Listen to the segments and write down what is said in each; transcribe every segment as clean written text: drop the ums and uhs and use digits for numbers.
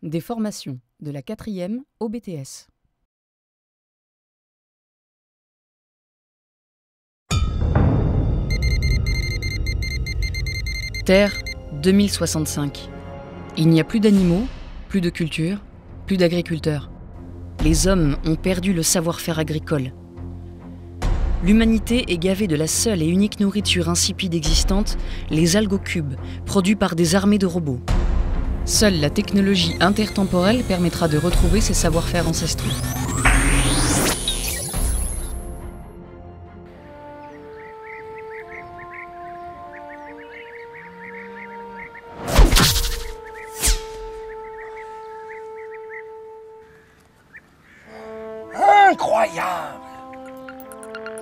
Des formations de la 4e au BTS. Terre 2065. Il n'y a plus d'animaux, plus de culture, plus d'agriculteurs. Les hommes ont perdu le savoir-faire agricole. L'humanité est gavée de la seule et unique nourriture insipide existante, les algocubes, produits par des armées de robots. Seule la technologie intertemporelle permettra de retrouver ces savoir-faire ancestraux. Incroyable!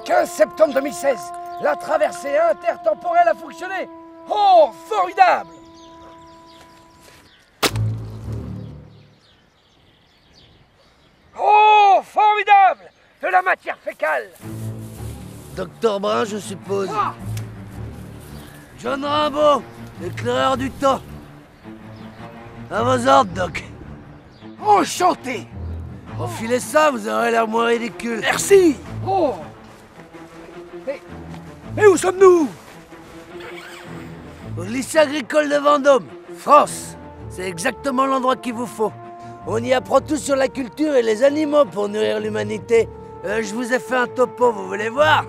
15 septembre 2016, la traversée intertemporelle a fonctionné! Oh, formidable! Oh, formidable! De la matière fécale! Docteur Brun, je suppose. Ah! John Rimbaud, l'éclaireur du temps. À vos ordres, Doc. Enchanté! Enfilez ça, vous aurez l'air moins ridicule. Merci! Oh! Mais où sommes-nous? Au lycée agricole de Vendôme, France. C'est exactement l'endroit qu'il vous faut. On y apprend tout sur la culture et les animaux pour nourrir l'humanité. Je vous ai fait un topo, vous voulez voir?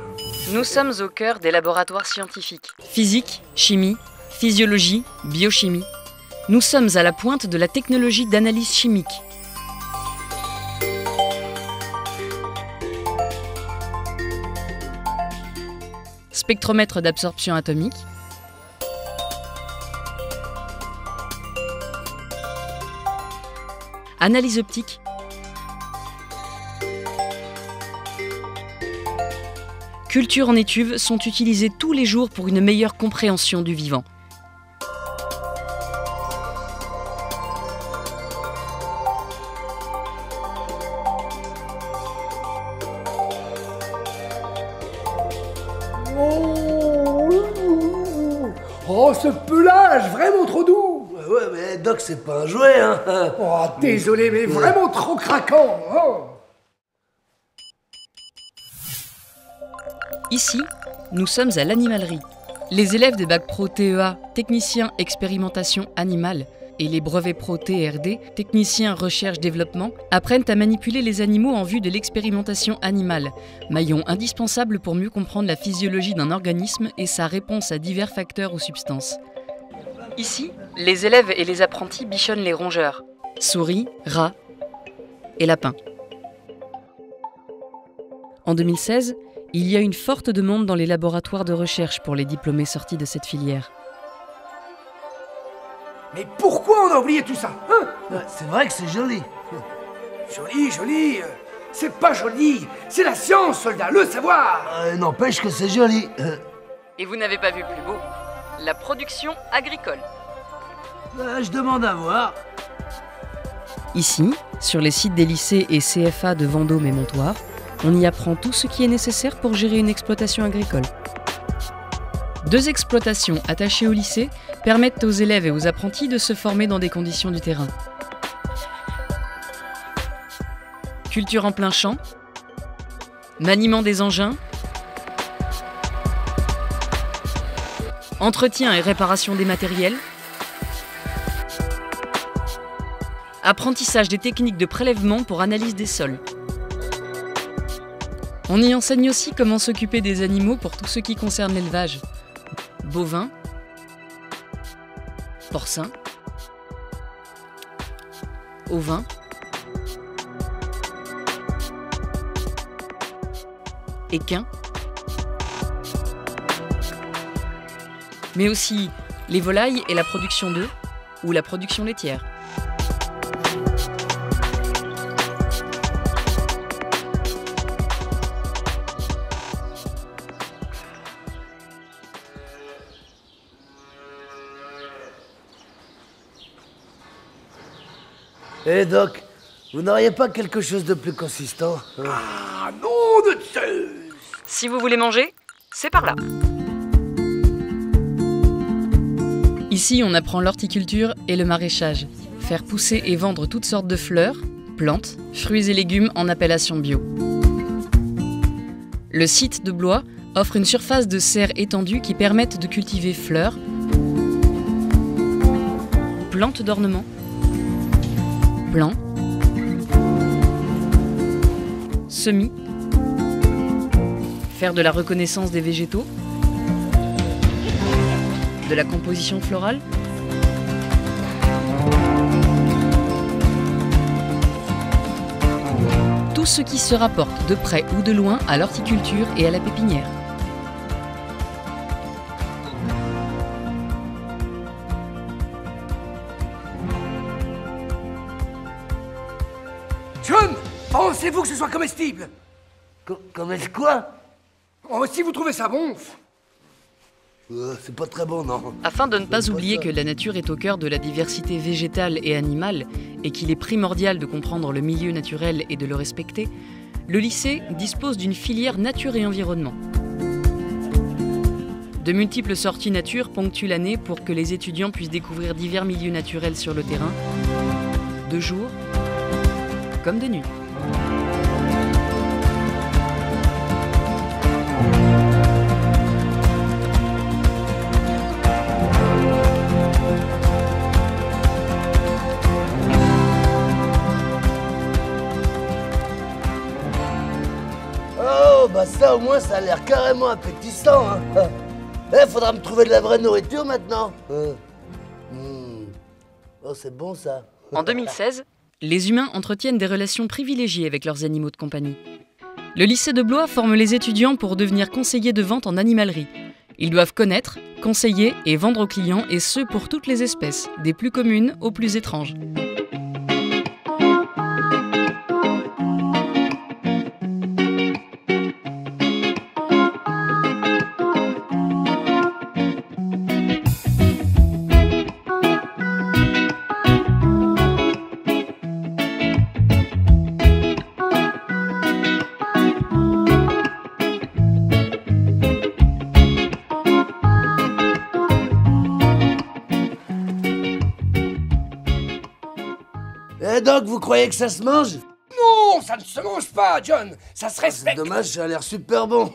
Nous sommes au cœur des laboratoires scientifiques. Physique, chimie, physiologie, biochimie. Nous sommes à la pointe de la technologie d'analyse chimique. Spectromètre d'absorption atomique. Analyse optique. Culture en étuve sont utilisées tous les jours pour une meilleure compréhension du vivant. Oh, ce pelage, vraiment trop doux! Ouais, mais Doc, c'est pas un jouet, hein. Oh, désolé, mais vraiment trop craquant! Oh. Ici, nous sommes à l'animalerie. Les élèves des bacs pro TEA, technicien expérimentation animale, et les brevets pro TRD, technicien recherche-développement, apprennent à manipuler les animaux en vue de l'expérimentation animale, maillon indispensable pour mieux comprendre la physiologie d'un organisme et sa réponse à divers facteurs ou substances. Ici, les élèves et les apprentis bichonnent les rongeurs, souris, rats et lapins. En 2016, il y a une forte demande dans les laboratoires de recherche pour les diplômés sortis de cette filière. Mais pourquoi on a oublié tout ça, hein? C'est vrai que c'est joli. Joli, joli. C'est pas joli, c'est la science, soldat, le savoir. N'empêche que c'est joli. Et vous n'avez pas vu plus beau? La production agricole. Je demande à voir. Ici, sur les sites des lycées et CFA de Vendôme et Montoire, on y apprend tout ce qui est nécessaire pour gérer une exploitation agricole. 2 exploitations attachées au lycée permettent aux élèves et aux apprentis de se former dans des conditions du terrain. Culture en plein champ, maniement des engins, entretien et réparation des matériels, apprentissage des techniques de prélèvement pour analyse des sols. On y enseigne aussi comment s'occuper des animaux pour tout ce qui concerne l'élevage. Bovins, porcins, ovins, équins, mais aussi les volailles et la production d'œufs ou la production laitière. Eh Doc, vous n'auriez pas quelque chose de plus consistant, hein? Ah, nom de Zeus! Si vous voulez manger, c'est par là. Ici, on apprend l'horticulture et le maraîchage. Faire pousser et vendre toutes sortes de fleurs, plantes, fruits et légumes en appellation bio. Le site de Blois offre une surface de serre étendue qui permettent de cultiver fleurs, plantes d'ornement, plants, semis, faire de la reconnaissance des végétaux, de la composition florale, tout ce qui se rapporte de près ou de loin à l'horticulture et à la pépinière. John, pensez-vous que ce soit comestible? Comme est-ce quoi? Oh, si vous trouvez ça bon. C'est pas très bon, non. Afin de ne pas oublier que la nature est au cœur de la diversité végétale et animale et qu'il est primordial de comprendre le milieu naturel et de le respecter, le lycée dispose d'une filière nature et environnement. De multiples sorties nature ponctuent l'année pour que les étudiants puissent découvrir divers milieux naturels sur le terrain, de jour comme de nuit. Oh, bah ça au moins ça a l'air carrément appétissant, hein. Faudra me trouver de la vraie nourriture maintenant. Oh, c'est bon ça. En 2016, les humains entretiennent des relations privilégiées avec leurs animaux de compagnie. Le lycée de Blois forme les étudiants pour devenir conseillers de vente en animalerie. Ils doivent connaître, conseiller et vendre aux clients, et ce pour toutes les espèces, des plus communes aux plus étranges. Eh donc, vous croyez que ça se mange? Non, ça ne se mange pas, John. Ça se C'est respecte. dommage, ça a l'air super bon.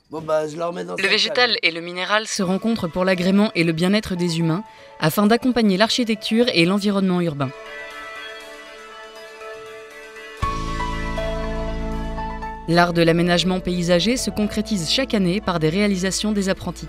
Bon bah, je le remets dans Le sa végétal cale. et le minéral se rencontrent pour l'agrément et le bien-être des humains, afin d'accompagner l'architecture et l'environnement urbain. L'art de l'aménagement paysager se concrétise chaque année par des réalisations des apprentis.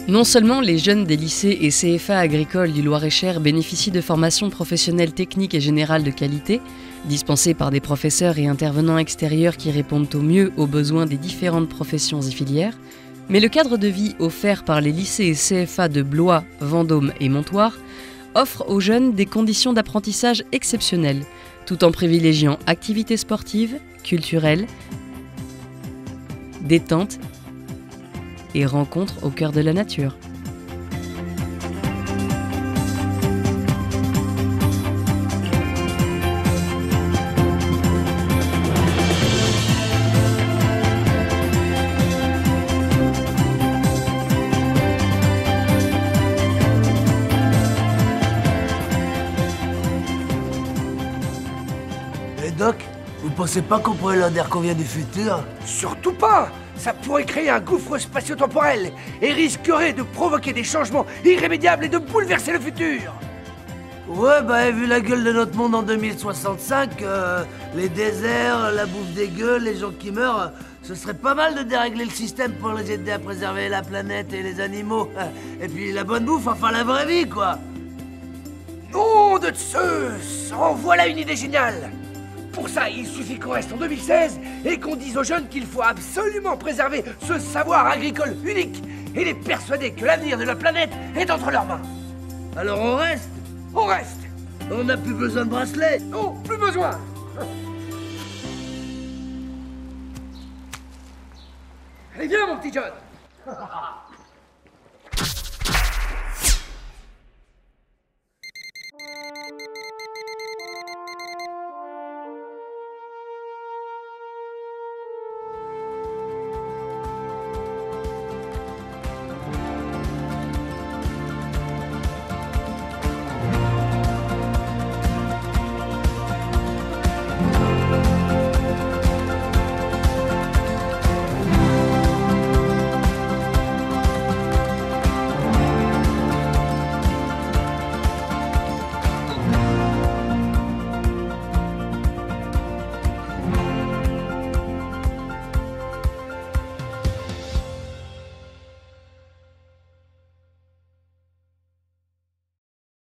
Non seulement les jeunes des lycées et CFA agricoles du Loir-et-Cher bénéficient de formations professionnelles techniques et générales de qualité, dispensées par des professeurs et intervenants extérieurs qui répondent au mieux aux besoins des différentes professions et filières, mais le cadre de vie offert par les lycées et CFA de Blois, Vendôme et Montoire offre aux jeunes des conditions d'apprentissage exceptionnelles, tout en privilégiant activités sportives, culturelles, détente et rencontres au cœur de la nature. Et Doc, vous pensez pas qu'on pourrait leur dire qu'on vient du futur? Surtout pas. Ça pourrait créer un gouffre spatio-temporel et risquerait de provoquer des changements irrémédiables et de bouleverser le futur. Ouais, bah, vu la gueule de notre monde en 2065, les déserts, la bouffe dégueu, les gens qui meurent, ce serait pas mal de dérégler le système pour les aider à préserver la planète et les animaux. Et puis la bonne bouffe, enfin la vraie vie, quoi. Nom de Zeus! En voilà une idée géniale! Pour ça, il suffit qu'on reste en 2016 et qu'on dise aux jeunes qu'il faut absolument préserver ce savoir agricole unique et les persuader que l'avenir de la planète est entre leurs mains. Alors on reste. On reste. On n'a plus besoin de bracelet. Non, plus besoin. Allez, viens, mon petit John.